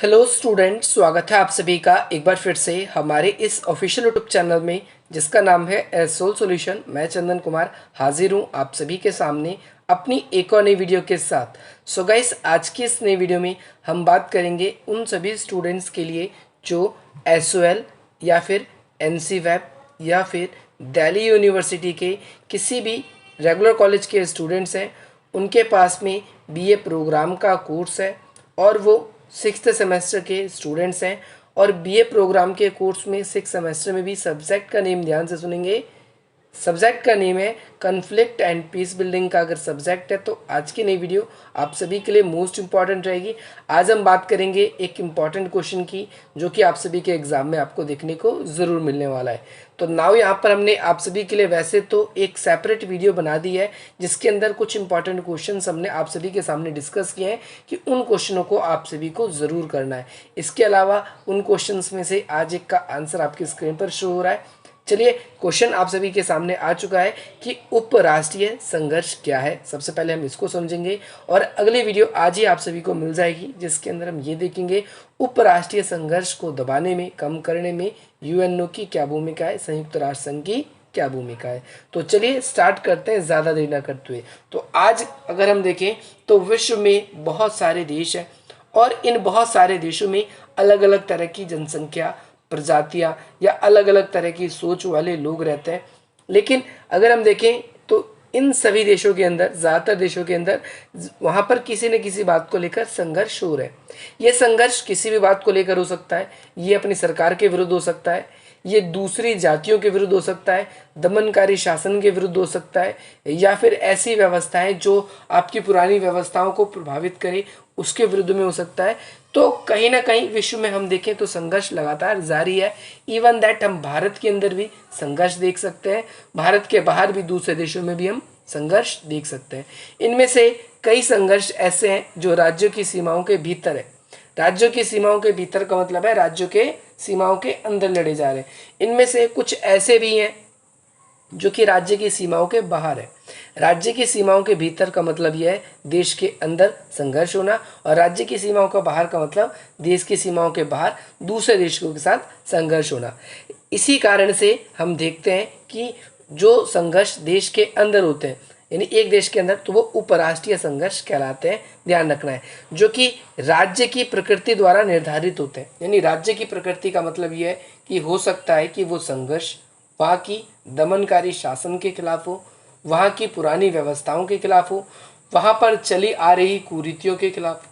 Hello student, स्वागत है आप सभी का एक बार फिर से हमारे इस ऑफिशियल यूट्यूब चैनल में जिसका नाम है एसोल सॉल्यूशन। मैं चंदन कुमार हाजिर हूँ आप सभी के सामने अपनी एक और नई वीडियो के साथ। सो गाइस, आज की इस नई वीडियो में हम बात करेंगे उन सभी स्टूडेंट्स के लिए जो एसओएल या फिर एनसी वेब या फिर दिल्ली यूनिवर्सिटी के किसी भी रेगुलर कॉलेज के स्टूडेंट्स हैं। उनके पास में बीए प्रोग्राम का कोर्स है और वो 6th सेमेस्टर के स्टूडेंट्स हैं और बीए प्रोग्राम के कोर्स में 6 सेमेस्टर में भी सब्जेक्ट का नेम ध्यान से सुनेंगे। सब्जेक्ट का नेम है कॉन्फ्लिक्ट एंड पीस बिल्डिंग का अगर सब्जेक्ट है तो आज की नई वीडियो आप सभी के लिए मोस्ट इंपॉर्टेंट रहेगी। आज हम बात करेंगे एक इम्पॉर्टेंट क्वेश्चन की जो कि आप सभी के एग्जाम में आपको देखने को ज़रूर मिलने वाला है। तो नाउ यहाँ पर हमने आप सभी के लिए वैसे तो एक सेपरेट वीडियो बना दी है जिसके अंदर कुछ इंपॉर्टेंट क्वेश्चन हमने आप सभी के सामने डिस्कस किए हैं कि उन क्वेश्चनों को आप सभी को ज़रूर करना है। इसके अलावा उन क्वेश्चंस में से आज एक का आंसर आपकी स्क्रीन पर शो हो रहा है। चलिए, क्वेश्चन आप सभी के सामने आ चुका है कि उपराष्ट्रीय संघर्ष क्या है। सबसे पहले हम इसको समझेंगे और अगली वीडियो आज ही आप सभी को मिल जाएगी जिसके अंदर हम ये देखेंगे उपराष्ट्रीय संघर्ष को दबाने में, कम करने में यूएनओ की क्या भूमिका है, संयुक्त राष्ट्र संघ की क्या भूमिका है। तो चलिए स्टार्ट करते हैं ज़्यादा देर न करते हुए। तो आज अगर हम देखें तो विश्व में बहुत सारे देश हैं और इन बहुत सारे देशों में अलग अलग तरह की जनसंख्या, प्रजातियां या अलग अलग तरह की सोच वाले लोग रहते हैं। लेकिन अगर हम देखें तो इन सभी देशों के अंदर, ज़्यादातर देशों के अंदर वहाँ पर किसी न किसी बात को लेकर संघर्ष हो रहा है। ये संघर्ष किसी भी बात को लेकर हो सकता है, ये अपनी सरकार के विरुद्ध हो सकता है, ये दूसरी जातियों के विरुद्ध हो सकता है, दमनकारी शासन के विरुद्ध हो सकता है, या फिर ऐसी व्यवस्थाएं जो आपकी पुरानी व्यवस्थाओं को प्रभावित करे उसके विरुद्ध में हो सकता है। तो कहीं ना कहीं विश्व में हम देखें तो संघर्ष लगातार जारी है। इवन दैट हम भारत के अंदर भी संघर्ष देख सकते हैं, भारत के बाहर भी दूसरे देशों में भी हम संघर्ष देख सकते हैं। इनमें से कई संघर्ष ऐसे हैं जो राज्यों की सीमाओं के भीतर है। राज्यों की सीमाओं के भीतर का मतलब है राज्यों के सीमाओं के अंदर लड़े जा रहे हैं। इनमें से कुछ ऐसे भी हैं जो कि राज्य की सीमाओं के बाहर है। राज्य की सीमाओं के भीतर का मतलब यह है देश के अंदर संघर्ष होना, और राज्य की सीमाओं का बाहर का मतलब देश की सीमाओं के बाहर दूसरे देशों के साथ संघर्ष होना। इसी कारण से हम देखते हैं कि जो संघर्ष देश के अंदर होते हैं, यानी एक देश के अंदर, तो वो उपराष्ट्रीय संघर्ष कहलाते हैं। ध्यान रखना है, जो कि राज्य की प्रकृति द्वारा निर्धारित होते हैं। यानी राज्य की प्रकृति का मतलब ये है कि हो सकता है कि वो संघर्ष वहाँ की दमनकारी शासन के खिलाफ हो, वहाँ की पुरानी व्यवस्थाओं के खिलाफ हो, वहाँ पर चली आ रही कुरीतियों के खिलाफ,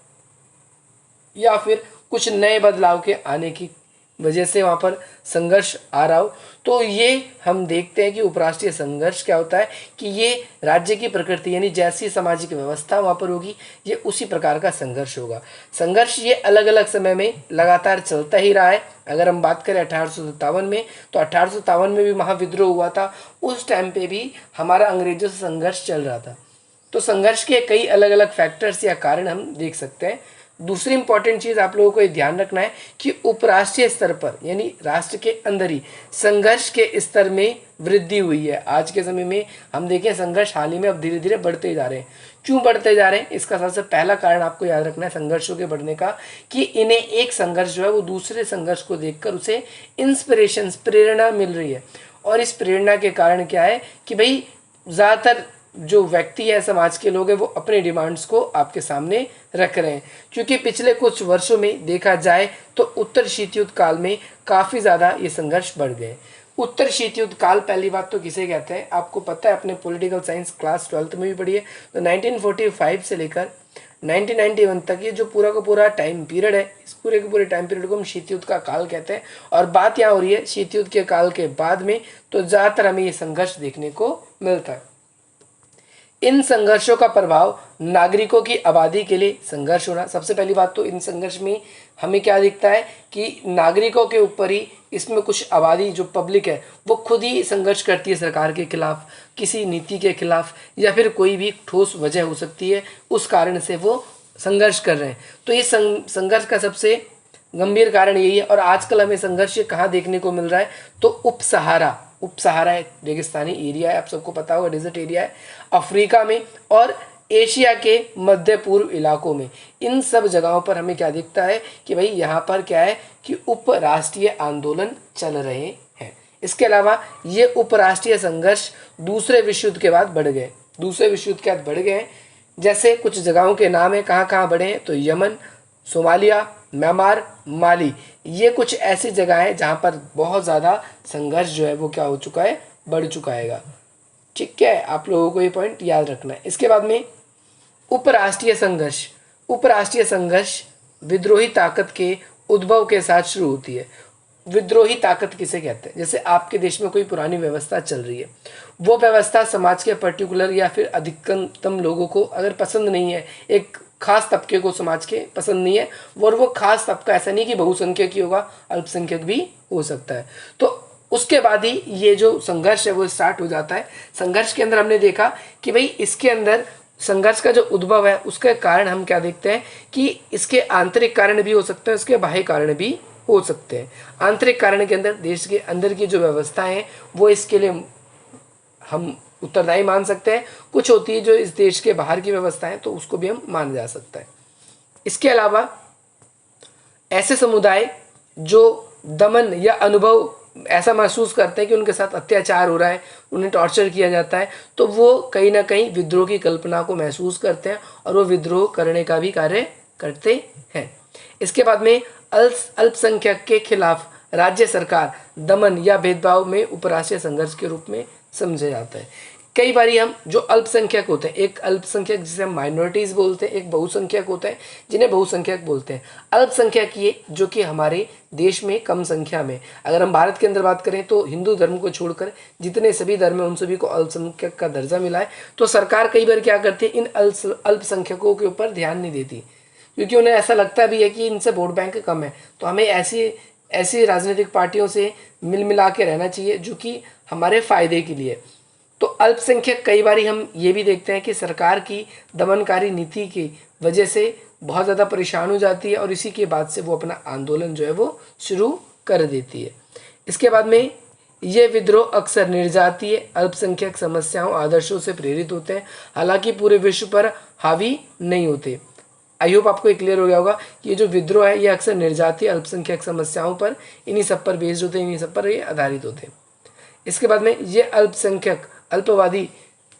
या फिर कुछ नए बदलाव के आने की वजह से वहाँ पर संघर्ष आ रहा हो। तो ये हम देखते हैं कि उपराष्ट्रीय संघर्ष क्या होता है कि ये राज्य की प्रकृति, यानी जैसी सामाजिक व्यवस्था वहाँ पर होगी ये उसी प्रकार का संघर्ष होगा। संघर्ष ये अलग अलग समय में लगातार चलता ही रहा है। अगर हम बात करें 1857 में, तो 1857 में भी महाविद्रोह हुआ था। उस टाइम पे भी हमारा अंग्रेजों से संघर्ष चल रहा था। तो संघर्ष के कई अलग अलग फैक्टर्स या कारण हम देख सकते हैं। दूसरी इंपॉर्टेंट चीज़ आप लोगों को ये ध्यान रखना है कि उपराष्ट्रीय स्तर पर, यानी राष्ट्र के अंदर ही संघर्ष के स्तर में वृद्धि हुई है। आज के समय में हम देखें संघर्ष हाल ही में अब धीरे धीरे बढ़ते जा रहे हैं। क्यों बढ़ते जा रहे हैं? इसका सबसे पहला कारण आपको याद रखना है संघर्षों के बढ़ने का, कि इन्हें एक संघर्ष जो है वो दूसरे संघर्ष को देखकर उसे इंस्पिरेशन, प्रेरणा मिल रही है। और इस प्रेरणा के कारण क्या है कि भाई ज़्यादातर जो व्यक्ति है, समाज के लोग हैं, वो अपने डिमांड्स को आपके सामने रख रहे हैं। क्योंकि पिछले कुछ वर्षों में देखा जाए तो उत्तर शीत युद्ध काल में काफ़ी ज़्यादा ये संघर्ष बढ़ गए। उत्तर शीत युद्ध काल पहली बात तो किसे कहते हैं आपको पता है, अपने पॉलिटिकल साइंस क्लास 12th में भी पढ़ी है। तो 1945 से लेकर 1991 तक ये जो पूरा का पूरा टाइम पीरियड है, इस पूरे के पूरे टाइम पीरियड को हम शीत युद्ध का काल कहते हैं। और बात यहाँ हो रही है शीत युद्ध के काल के बाद में, तो ज़्यादातर हमें ये संघर्ष देखने को मिलता है। इन संघर्षों का प्रभाव नागरिकों की आबादी के लिए संघर्ष होना। सबसे पहली बात तो इन संघर्ष में हमें क्या दिखता है कि नागरिकों के ऊपर ही इसमें कुछ आबादी जो पब्लिक है वो खुद ही संघर्ष करती है सरकार के खिलाफ, किसी नीति के खिलाफ, या फिर कोई भी ठोस वजह हो सकती है, उस कारण से वो संघर्ष कर रहे हैं। तो ये संघर्ष का सबसे गंभीर कारण यही है। और आजकल हमें संघर्ष कहाँ देखने को मिल रहा है? तो उपसहारा एक रेगिस्तानी एरिया है, आप सबको पता होगा, डेजर्ट एरिया है अफ्रीका में, और एशिया के मध्य पूर्व इलाकों में, इन सब जगहों पर हमें क्या दिखता है कि भाई यहाँ पर क्या है कि उपराष्ट्रीय आंदोलन चल रहे हैं। इसके अलावा ये उपराष्ट्रीय संघर्ष दूसरे विश्व युद्ध के बाद बढ़ गए, दूसरे विश्व युद्ध के बाद बढ़ गए। जैसे कुछ जगहों के नाम है, कहाँ कहाँ बढ़े हैं, तो यमन, सोमालिया, म्यांमार, माली, ये कुछ ऐसी जगह है जहाँ पर बहुत ज़्यादा संघर्ष जो है वो क्या हो चुका है, बढ़ चुका है। ठीक है, आप लोगों को ये पॉइंट याद रखना है। इसके बाद में उपराष्ट्रीय संघर्ष, उपराष्ट्रीय संघर्ष विद्रोही ताकत के उद्भव के साथ शुरू होती है। विद्रोही ताकत किसे कहते हैं, जैसे आपके देश में कोई पुरानी व्यवस्था चल रही है, वो व्यवस्था समाज के पर्टिकुलर या फिर अधिकतम लोगों को अगर पसंद नहीं है, एक खास तबके को समाज के पसंद नहीं है, और वो खास तबका ऐसा नहीं कि बहुसंख्यक ही होगा, अल्पसंख्यक भी हो सकता है, तो उसके बाद ही ये जो संघर्ष है वो स्टार्ट हो जाता है। संघर्ष के अंदर हमने देखा कि भाई इसके अंदर संघर्ष का जो उद्भव है उसके कारण हम क्या देखते हैं कि इसके आंतरिक कारण भी हो सकते हैं, इसके बाह्य कारण भी हो सकते हैं। आंतरिक कारण के अंदर देश के अंदर की जो व्यवस्थाएं हैं वो इसके लिए हम उत्तरदायी मान सकते हैं, कुछ होती है जो इस देश के बाहर की व्यवस्था है तो उसको भी हम माना जा सकता है। इसके अलावा ऐसे समुदाय जो दमन या अनुभव ऐसा महसूस करते हैं कि उनके साथ अत्याचार हो रहा है, उन्हें टॉर्चर किया जाता है, तो वो कहीं ना कहीं विद्रोह की कल्पना को महसूस करते हैं और वो विद्रोह करने का भी कार्य करते हैं। इसके बाद में अल्पसंख्यक के खिलाफ राज्य सरकार दमन या भेदभाव में उपराष्ट्रीय संघर्ष के रूप में समझा जाता है। कई बारी हम जो अल्पसंख्यक होते हैं, एक अल्पसंख्यक जिसे हम माइनॉरिटीज़ बोलते हैं, एक बहुसंख्यक होता है जिन्हें बहुसंख्यक बोलते हैं। अल्पसंख्यक ये जो कि हमारे देश में कम संख्या में, अगर हम भारत के अंदर बात करें तो हिंदू धर्म को छोड़कर जितने सभी धर्म हैं उन सभी को अल्पसंख्यक का दर्जा मिला है। तो सरकार कई बार क्या करती है, इन अल्पसंख्यकों के ऊपर ध्यान नहीं देती, क्योंकि उन्हें ऐसा लगता भी है कि इनसे वोट बैंक कम है, तो हमें ऐसी राजनीतिक पार्टियों से मिल मिला के रहना चाहिए जो कि हमारे फ़ायदे के लिए। तो अल्पसंख्यक कई बार हम ये भी देखते हैं कि सरकार की दमनकारी नीति की वजह से बहुत ज़्यादा परेशान हो जाती है और इसी के बाद से वो अपना आंदोलन जो है वो शुरू कर देती है। इसके बाद में ये विद्रोह अक्सर निर्जातीय अल्पसंख्यक समस्याओं आदर्शों से प्रेरित होते हैं, हालांकि पूरे विश्व पर हावी नहीं होते। आई होप आपको क्लियर हो गया होगा कि ये जो विद्रोह है ये अक्सर निर्जातीय अल्पसंख्यक समस्याओं पर, इन्हीं सब पर बेस्ड होते हैं, इन्हीं सब पर ये आधारित होते हैं। इसके बाद में ये अल्पसंख्यक अल्पवादी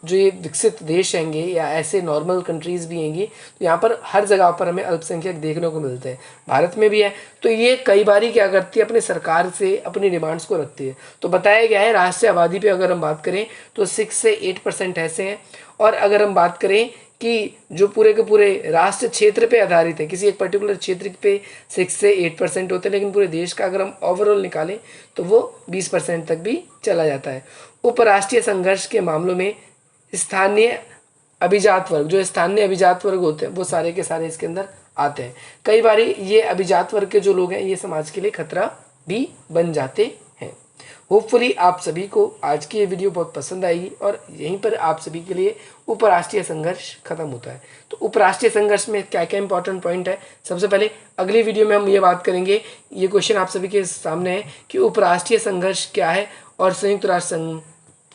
जो ये विकसित देश हैंगे या ऐसे नॉर्मल कंट्रीज़ भी हैंगी, तो यहाँ पर हर जगह पर हमें अल्पसंख्यक देखने को मिलते हैं, भारत में भी है। तो ये कई बारी क्या करती है, अपने सरकार से अपनी डिमांड्स को रखती है। तो बताया गया है राष्ट्रीय आबादी पे अगर हम बात करें तो 6 से 8% ऐसे हैं, और अगर हम बात करें कि जो पूरे के पूरे राष्ट्र क्षेत्र पे आधारित है, किसी एक पर्टिकुलर क्षेत्र पे 6 से 8% होते हैं, लेकिन पूरे देश का अगर हम ओवरऑल निकालें तो वो 20% तक भी चला जाता है। उपराष्ट्रीय संघर्ष के मामलों में स्थानीय अभिजात वर्ग, जो स्थानीय अभिजात वर्ग होते हैं वो सारे के सारे इसके अंदर आते हैं। कई बार ये अभिजात वर्ग के जो लोग हैं ये समाज के लिए खतरा भी बन जाते हैं। होपफुली आप सभी को आज की ये वीडियो बहुत पसंद आएगी और यहीं पर आप सभी के लिए उपराष्ट्रीय संघर्ष खत्म होता है। तो उपराष्ट्रीय संघर्ष में क्या क्या इंपॉर्टेंट पॉइंट है, सबसे पहले अगली वीडियो में हम ये बात करेंगे, ये क्वेश्चन आप सभी के सामने है कि उपराष्ट्रीय संघर्ष क्या है और संयुक्त राष्ट्र संघ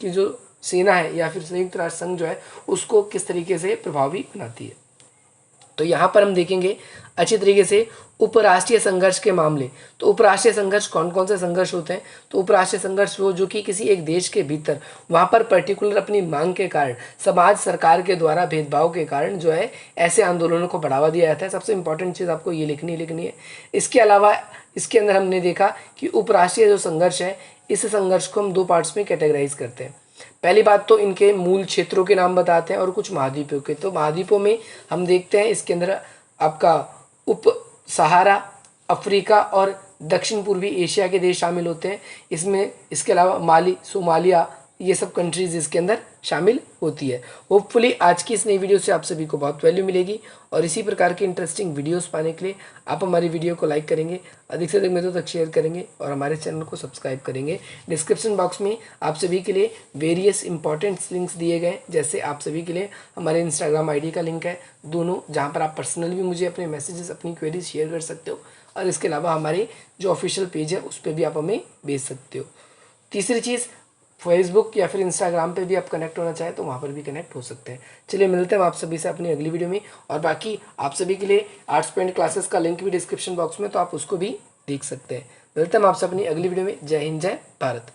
की जो सेना है या फिर संयुक्त राष्ट्र संघ जो है उसको किस तरीके से प्रभावी बनाती है। तो यहाँ पर हम देखेंगे अच्छी तरीके से उपराष्ट्रीय संघर्ष के मामले। तो उपराष्ट्रीय संघर्ष कौन कौन से संघर्ष होते हैं, तो उपराष्ट्रीय संघर्ष वो जो कि किसी एक देश के भीतर वहाँ पर पर्टिकुलर अपनी मांग के कारण समाज सरकार के द्वारा भेदभाव के कारण जो है ऐसे आंदोलनों को बढ़ावा दिया जाता है। सबसे इंपॉर्टेंट चीज़ आपको ये लिखनी है। इसके अलावा इसके अंदर हमने देखा कि उपराष्ट्रीय जो संघर्ष है इस संघर्ष को हम 2 पार्ट्स में कैटेगराइज करते हैं। पहली बात तो इनके मूल क्षेत्रों के नाम बताते हैं और कुछ महाद्वीपों के। तो महाद्वीपों में हम देखते हैं इसके अंदर आपका उप सहारा अफ्रीका और दक्षिण पूर्वी एशिया के देश शामिल होते हैं इसमें। इसके अलावा माली, सोमालिया, ये सब कंट्रीज़ इसके अंदर शामिल होती है। होपफुली आज की इस नई वीडियो से आप सभी को बहुत वैल्यू मिलेगी और इसी प्रकार की इंटरेस्टिंग वीडियोस पाने के लिए आप हमारी वीडियो को लाइक करेंगे, अधिक से अधिक मित्रों तक शेयर करेंगे और हमारे चैनल को सब्सक्राइब करेंगे। डिस्क्रिप्शन बॉक्स में आप सभी के लिए वेरियस इंपॉर्टेंट लिंक्स दिए गए, जैसे आप सभी के लिए हमारे इंस्टाग्राम ID का लिंक है दोनों, जहाँ पर आप पर्सनल भी मुझे अपने मैसेजेस, अपनी क्वेरीज शेयर कर सकते हो और इसके अलावा हमारे जो ऑफिशियल पेज है उस पर भी आप हमें भेज सकते हो। तीसरी चीज़, फेसबुक या फिर इंस्टाग्राम पे भी आप कनेक्ट होना चाहें तो वहाँ पर भी कनेक्ट हो सकते हैं। चलिए मिलते हैं आप सभी से अपनी अगली वीडियो में। और बाकी आप सभी के लिए आर्ट्स पेंट क्लासेस का लिंक भी डिस्क्रिप्शन बॉक्स में, तो आप उसको भी देख सकते हैं। मिलते हैं आपसे अपनी अगली वीडियो में। जय हिंद, जय भारत।